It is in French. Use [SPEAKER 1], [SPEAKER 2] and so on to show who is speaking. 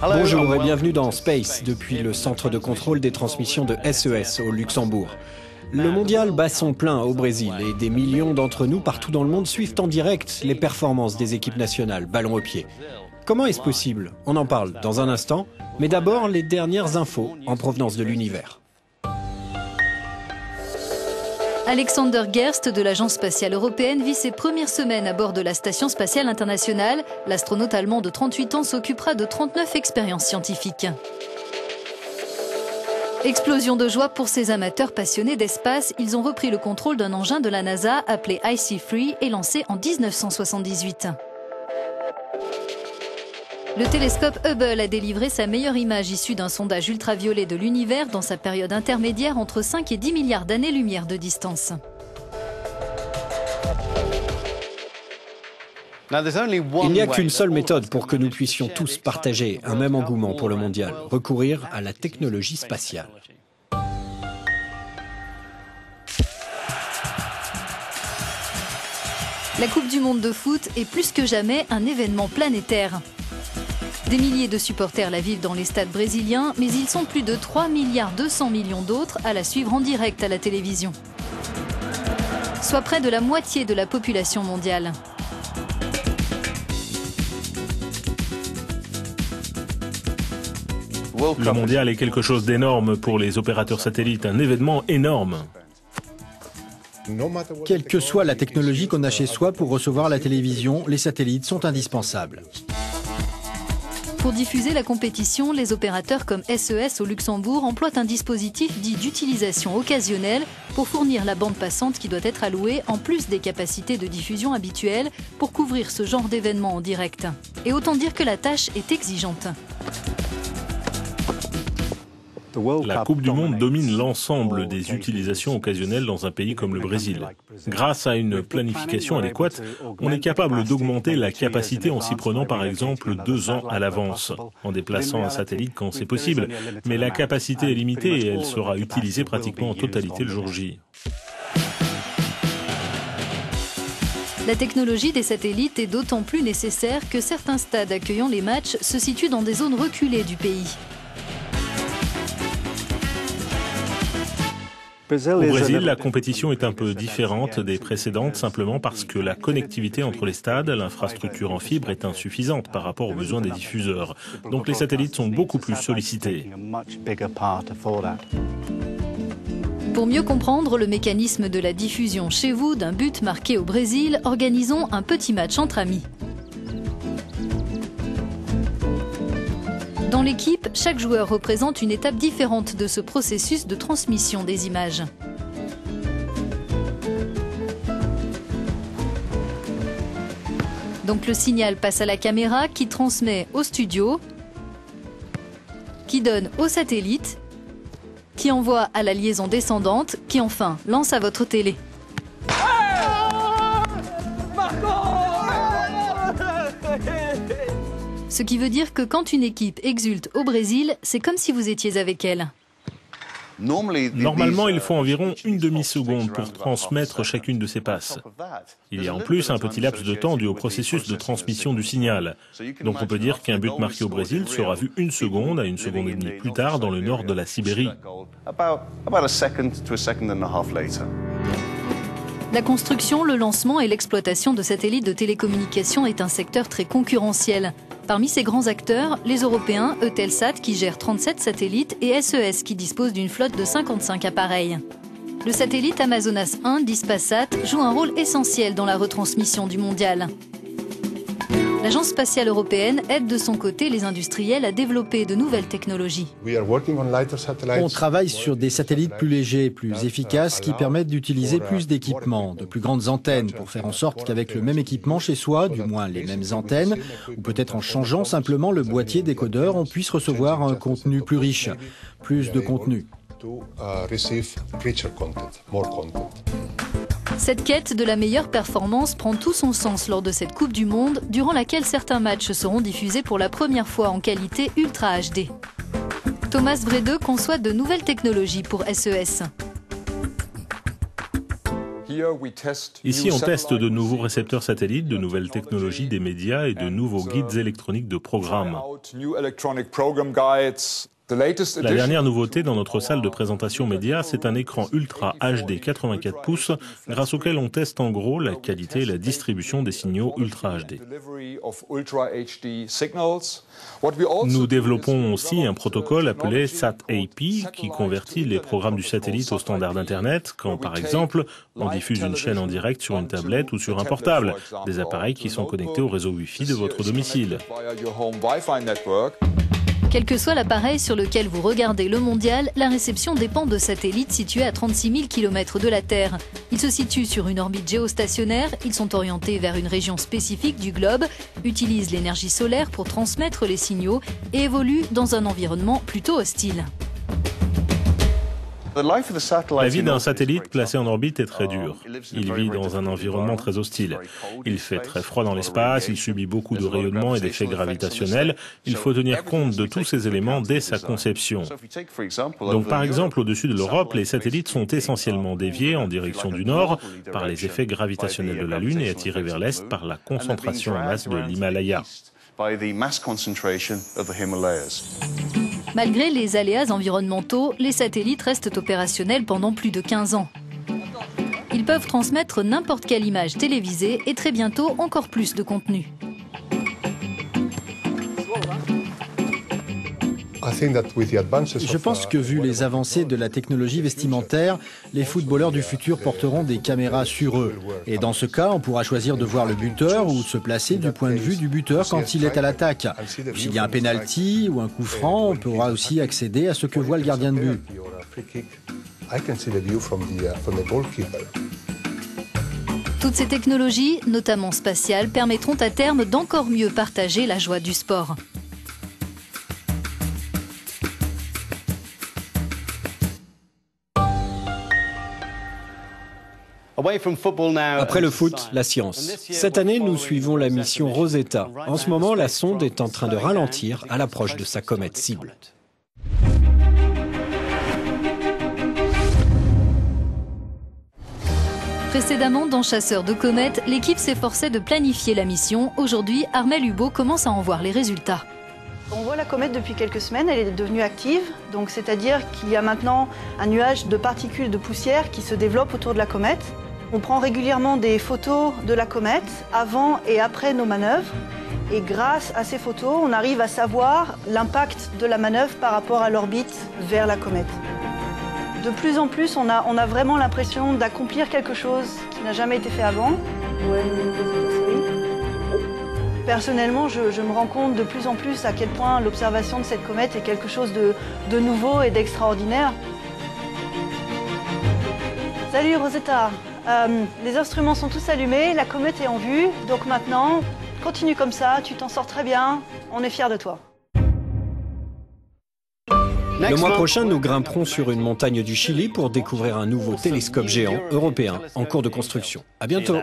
[SPEAKER 1] Bonjour et bienvenue dans Space, depuis le centre de contrôle des transmissions de SES au Luxembourg. Le mondial bat son plein au Brésil et des millions d'entre nous partout dans le monde suivent en direct les performances des équipes nationales, ballon au pied. Comment est-ce possible? On en parle dans un instant, mais d'abord les dernières infos en provenance de l'univers.
[SPEAKER 2] Alexander Gerst de l'Agence spatiale européenne vit ses premières semaines à bord de la Station spatiale internationale. L'astronaute allemand de 38 ans s'occupera de 39 expériences scientifiques. Explosion de joie pour ces amateurs passionnés d'espace. Ils ont repris le contrôle d'un engin de la NASA appelé IC3 et lancé en 1978. Le télescope Hubble a délivré sa meilleure image issue d'un sondage ultraviolet de l'univers dans sa période intermédiaire entre 5 et 10 milliards d'années-lumière de distance.
[SPEAKER 1] Il n'y a qu'une seule méthode pour que nous puissions tous partager un même engouement pour le mondial, recourir à la technologie spatiale.
[SPEAKER 2] La Coupe du monde de foot est plus que jamais un événement planétaire. Des milliers de supporters la vivent dans les stades brésiliens, mais ils sont plus de 3,2 milliards d'autres à la suivre en direct à la télévision. Soit près de la moitié de la population mondiale.
[SPEAKER 3] Le mondial est quelque chose d'énorme pour les opérateurs satellites, un événement énorme.
[SPEAKER 4] Quelle que soit la technologie qu'on a chez soi pour recevoir la télévision, les satellites sont indispensables.
[SPEAKER 2] Pour diffuser la compétition, les opérateurs comme SES au Luxembourg emploient un dispositif dit d'utilisation occasionnelle pour fournir la bande passante qui doit être allouée en plus des capacités de diffusion habituelles pour couvrir ce genre d'événement en direct. Et autant dire que la tâche est exigeante.
[SPEAKER 3] La Coupe du Monde domine l'ensemble des utilisations occasionnelles dans un pays comme le Brésil. Grâce à une planification adéquate, on est capable d'augmenter la capacité en s'y prenant par exemple 2 ans à l'avance, en déplaçant un satellite quand c'est possible. Mais la capacité est limitée et elle sera utilisée pratiquement en totalité le jour J.
[SPEAKER 2] La technologie des satellites est d'autant plus nécessaire que certains stades accueillant les matchs se situent dans des zones reculées du pays.
[SPEAKER 3] Au Brésil, la compétition est un peu différente des précédentes simplement parce que la connectivité entre les stades, l'infrastructure en fibre est insuffisante par rapport aux besoins des diffuseurs. Donc les satellites sont beaucoup plus sollicités.
[SPEAKER 2] Pour mieux comprendre le mécanisme de la diffusion chez vous d'un but marqué au Brésil, organisons un petit match entre amis. Dans l'équipe, chaque joueur représente une étape différente de ce processus de transmission des images. Donc le signal passe à la caméra qui transmet au studio, qui donne au satellite, qui envoie à la liaison descendante, qui enfin lance à votre télé. Ce qui veut dire que quand une équipe exulte au Brésil, c'est comme si vous étiez avec elle.
[SPEAKER 3] Normalement, il faut environ une demi-seconde pour transmettre chacune de ces passes. Il y a en plus un petit laps de temps dû au processus de transmission du signal. Donc on peut dire qu'un but marqué au Brésil sera vu 1 seconde à 1 seconde et demie plus tard dans le nord de la Sibérie.
[SPEAKER 2] La construction, le lancement et l'exploitation de satellites de télécommunications est un secteur très concurrentiel. Parmi ces grands acteurs, les Européens, Eutelsat qui gère 37 satellites et SES qui dispose d'une flotte de 55 appareils. Le satellite Amazonas 1 d'Hispasat joue un rôle essentiel dans la retransmission du mondial. L'Agence spatiale européenne aide de son côté les industriels à développer de nouvelles technologies.
[SPEAKER 4] On travaille sur des satellites plus légers, plus efficaces, qui permettent d'utiliser plus d'équipements, de plus grandes antennes, pour faire en sorte qu'avec le même équipement chez soi, du moins les mêmes antennes, ou peut-être en changeant simplement le boîtier décodeur, on puisse recevoir un contenu plus riche, plus de contenu.
[SPEAKER 2] Cette quête de la meilleure performance prend tout son sens lors de cette Coupe du Monde, durant laquelle certains matchs seront diffusés pour la première fois en qualité Ultra HD. Thomas Vrede conçoit de nouvelles technologies pour SES.
[SPEAKER 3] Ici, on teste de nouveaux récepteurs satellites, de nouvelles technologies des médias et de nouveaux guides électroniques de programme. La dernière nouveauté dans notre salle de présentation média, c'est un écran Ultra HD 84 pouces grâce auquel on teste en gros la qualité et la distribution des signaux Ultra HD. Nous développons aussi un protocole appelé SAT-AP qui convertit les programmes du satellite au standard d'Internet quand, par exemple, on diffuse une chaîne en direct sur une tablette ou sur un portable, des appareils qui sont connectés au réseau Wi-Fi de votre domicile.
[SPEAKER 2] Quel que soit l'appareil sur lequel vous regardez le mondial, la réception dépend de satellites situés à 36 000 km de la Terre. Ils se situent sur une orbite géostationnaire, ils sont orientés vers une région spécifique du globe, utilisent l'énergie solaire pour transmettre les signaux et évoluent dans un environnement plutôt hostile.
[SPEAKER 3] La vie d'un satellite placé en orbite est très dure. Il vit dans un environnement très hostile. Il fait très froid dans l'espace, il subit beaucoup de rayonnements et d'effets gravitationnels. Il faut tenir compte de tous ces éléments dès sa conception. Donc par exemple, au-dessus de l'Europe, les satellites sont essentiellement déviés en direction du nord par les effets gravitationnels de la Lune et attirés vers l'est par la concentration en masse de l'Himalaya.
[SPEAKER 2] Malgré les aléas environnementaux, les satellites restent opérationnels pendant plus de 15 ans. Ils peuvent transmettre n'importe quelle image télévisée et très bientôt encore plus de contenu.
[SPEAKER 4] Je pense que vu les avancées de la technologie vestimentaire, les footballeurs du futur porteront des caméras sur eux. Et dans ce cas, on pourra choisir de voir le buteur ou de se placer du point de vue du buteur quand il est à l'attaque. S'il y a un penalty ou un coup franc, on pourra aussi accéder à ce que voit le gardien de but.
[SPEAKER 2] Toutes ces technologies, notamment spatiales, permettront à terme d'encore mieux partager la joie du sport.
[SPEAKER 1] Après le foot, la science. Cette année, nous suivons la mission Rosetta. En ce moment, la sonde est en train de ralentir à l'approche de sa comète cible.
[SPEAKER 2] Précédemment, dans Chasseurs de comètes, l'équipe s'efforçait de planifier la mission. Aujourd'hui, Armelle Hubot commence à en voir les résultats.
[SPEAKER 5] On voit la comète depuis quelques semaines, elle est devenue active, donc c'est-à-dire qu'il y a maintenant un nuage de particules de poussière qui se développe autour de la comète. On prend régulièrement des photos de la comète avant et après nos manœuvres. Et grâce à ces photos, on arrive à savoir l'impact de la manœuvre par rapport à l'orbite vers la comète. De plus en plus, on a vraiment l'impression d'accomplir quelque chose qui n'a jamais été fait avant. Personnellement, je me rends compte de plus en plus à quel point l'observation de cette comète est quelque chose de nouveau et d'extraordinaire. Salut Rosetta, les instruments sont tous allumés, la comète est en vue, donc maintenant, continue comme ça, tu t'en sors très bien, on est fiers de toi.
[SPEAKER 1] Le mois prochain, nous grimperons sur une montagne du Chili pour découvrir un nouveau télescope géant européen en cours de construction. À bientôt.